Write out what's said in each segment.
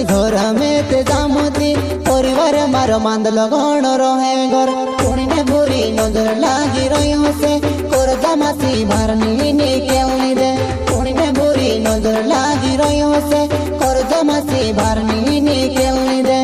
बसी घर में ते जामुती परिवार मार मांद लगन रहे घर पुणी ने बुरी नजर लागी रही से कर जमासी भारनी नी केलनी दे पुणी ने बुरी नजर लागी रही से कर जमासी भारनी नी केलनी दे।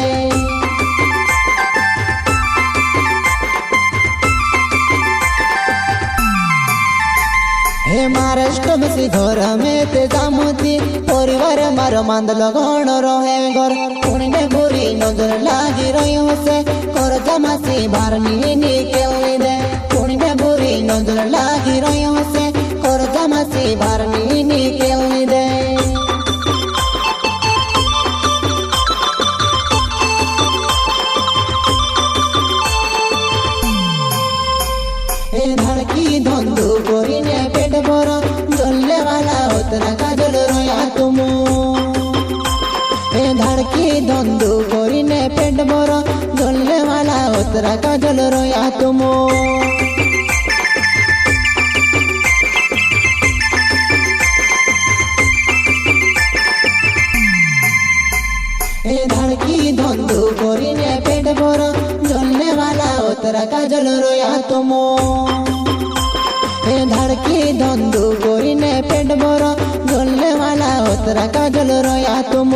हे महाराष्ट्र बसी घर में ते जामुती परिवार मार मांद लगन रहे घर पुणी ने बुरी नजर लागी रही से कर जमासी भारनी नी केलनी दे पुणी ने बुरी नजर लागी रही से कर जमासी भारनी नी केलनी दे। धड़की धंधु कोरी ने पेट भर जलने वाला उतना काजल रोया तुम धड़की धंधु कोरी ने पेट भर जलने वाला उतना काजल रोया तुम धड़की धंधु कोरी ने पेट भर जलने वाला उतरा काजल रोया तुम धड़की धंधु कोरी ने पेट भर जलने वाला उतरा काजल रोया तुम।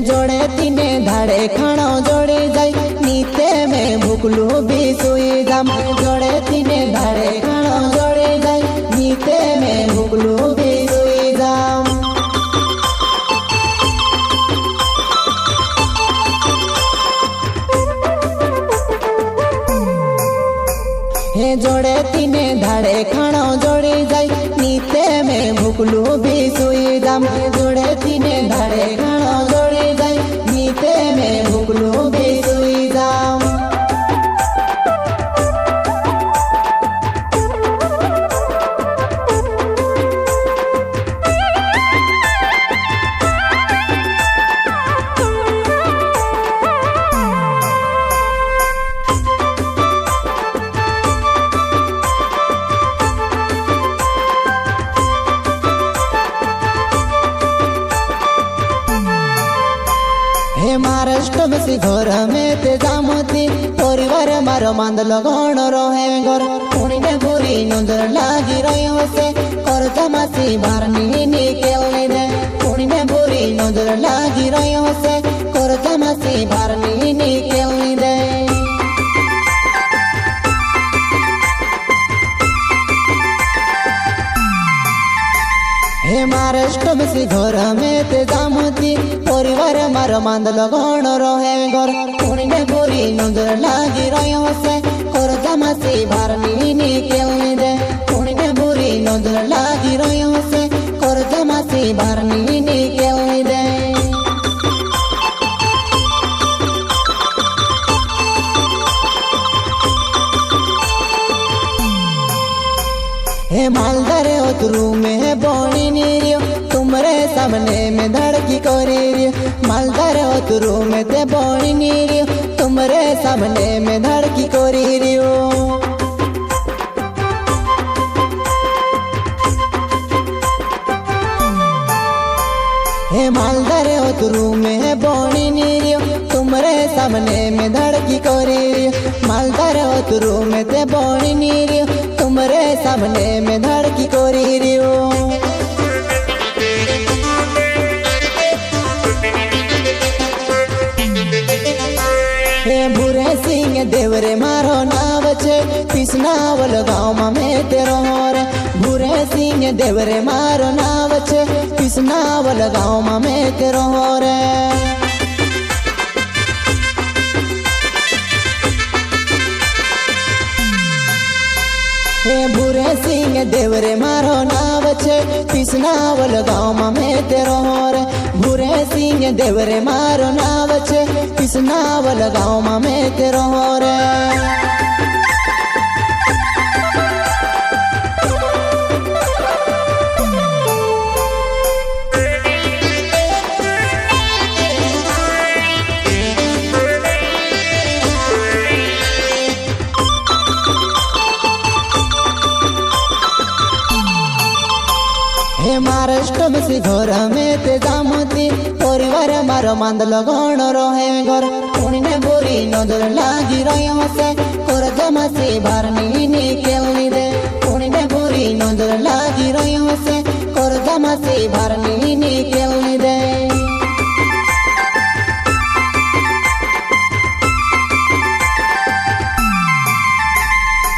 जोड़े तीने धाड़े खाना जोड़े जाई नीते में भूखलू भी सोई जाम जोड़े तीने धाड़े खाना जोड़े जाई नीते में भूखलू भी सोई जाम। जोड़े तीने धाड़े खाना जोड़े जाई नीते में भूखलू भी सोई जाम जोड़े तीने धाड़े खाना जोड़े जाई नीते में भूखलू भी सोई जाम। महाराष्ट्र बसी घर में ते जामुती परिवार मार मांद लगन रहे घर पुणी ने बुरी नजर लागी रही से कर जमासी भारनी नी केलनी दे पुणी ने बुरी नजर लागी रही से कर जमासी भारनी नी केलनी दे। महाराष्ट्र बसी घर में ते जामुती परिवार मार मांद लगन रहे घर पुणी ने बुरी नजर लागी रही से कर जमासी भारनी नी केलनी दे पुणी ने बुरी नजर लागी रही से कर जमासी भारनी नी केलनी दे। मालदार उतरू में बोनी नीरियो तुमरे सामने में धड़की कोरी रियो मालदार उतरू में ते बोनी नीरियो तुमरे सामने में धड़की कोरी रियो। मालदार उतरू में बोनी नीरियो तुमरे सामने में धड़की कोरी रियो मालदार उतरू में ते बोनी नीरियो तुमरे सामने में धड़की कोरी रियो। भूरे सिंह देवरे मारो नाव छे पिसनावल गाँव में तेरो रे भूरे सिंह देवरे मारो नाव छे पिसनावल गाँव में तेरो रे। भूरे सिंह देवरे मारो नाव छे पिसनावल गाँव में तेरो रे भूरे सिंह देवरे मारो नाव छे पिसनावल गाँव में तेरो रे। हे महाराष्ट्र में सी घर में ते जामुती परिवार मार मांद लगन रहे घर पुणी ने बोरी नजर लागी रही से कर जमा से बार नी केलनी दे पुणी ने बोरी नजर लागी रही से कर जमा से बार नी केलनी दे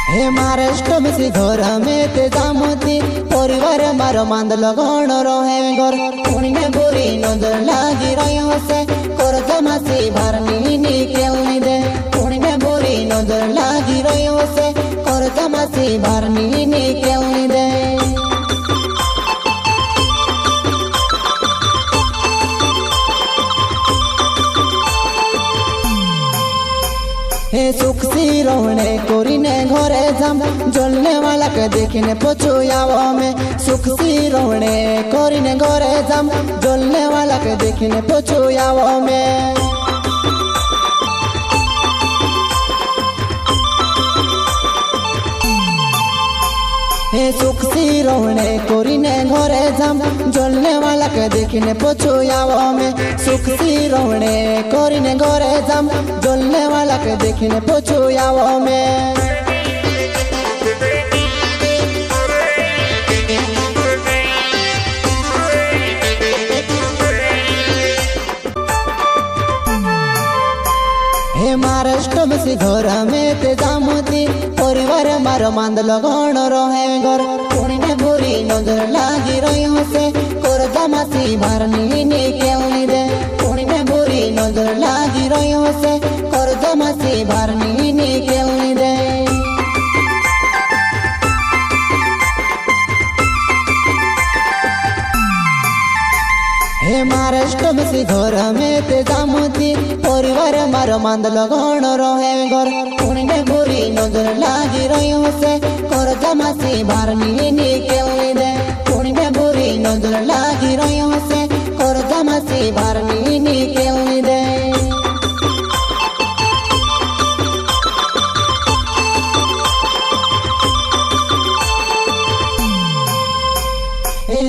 हे महाराष्ट्र में सी घर में ते जामुती परिवार मार मांद लगन रहे घर पुणी ने बोरी नजर लागी रही से कर जमा से बार नी केलनी दे पुणी ने बोरी नजर लागी रही से कर जमा से बार नी केलनी दे हे सुख सी रोने कोरिने घरे जाम जलने वाला के देखने पछुआवा में सुख सी रोने कोरिने घरे जाम जलने वाला के देखने पछुआवा में हे सुख सी रोने कोरिने घरे जाम जलने वाला के देखने पछुआवा में सुख सी रोने कोरिने घरे जाम जलने वाला के देखने पछुआवा में हे महाराष्ट्र में सी घर में ते जामुती परिवार मार मांद लगन रहे घर पुणी ने बोरी नजर लागी रही से कर जमा से बार नी केलनी दे पुणी ने बोरी नजर लागी रही से कर जमा से बार नी केलनी दे हे महाराष्ट्र में सी घर में ते जामुती परिवार मार मांद लगन रहे घर पुणी ने बोरी नजर लागी रही से कर जमा से बार नी केलनी दे पुणी ने बोरी नजर लागी रही से कर जमा से बार नी केलनी दे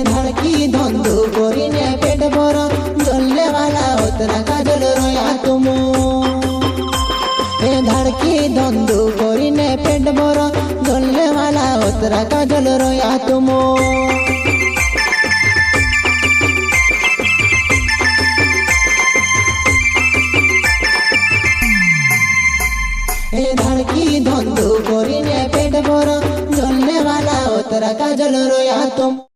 धड़की धंधु कोरिने पेट भर जलने वाला उतरा काजल रोया तुम धड़की धंधु कोरिने पेट भर जलने वाला उतरा काजल रोया तुम धड़की धंधु कोरिने पेट भर जलने वाला उतरा काजल रोया तुम।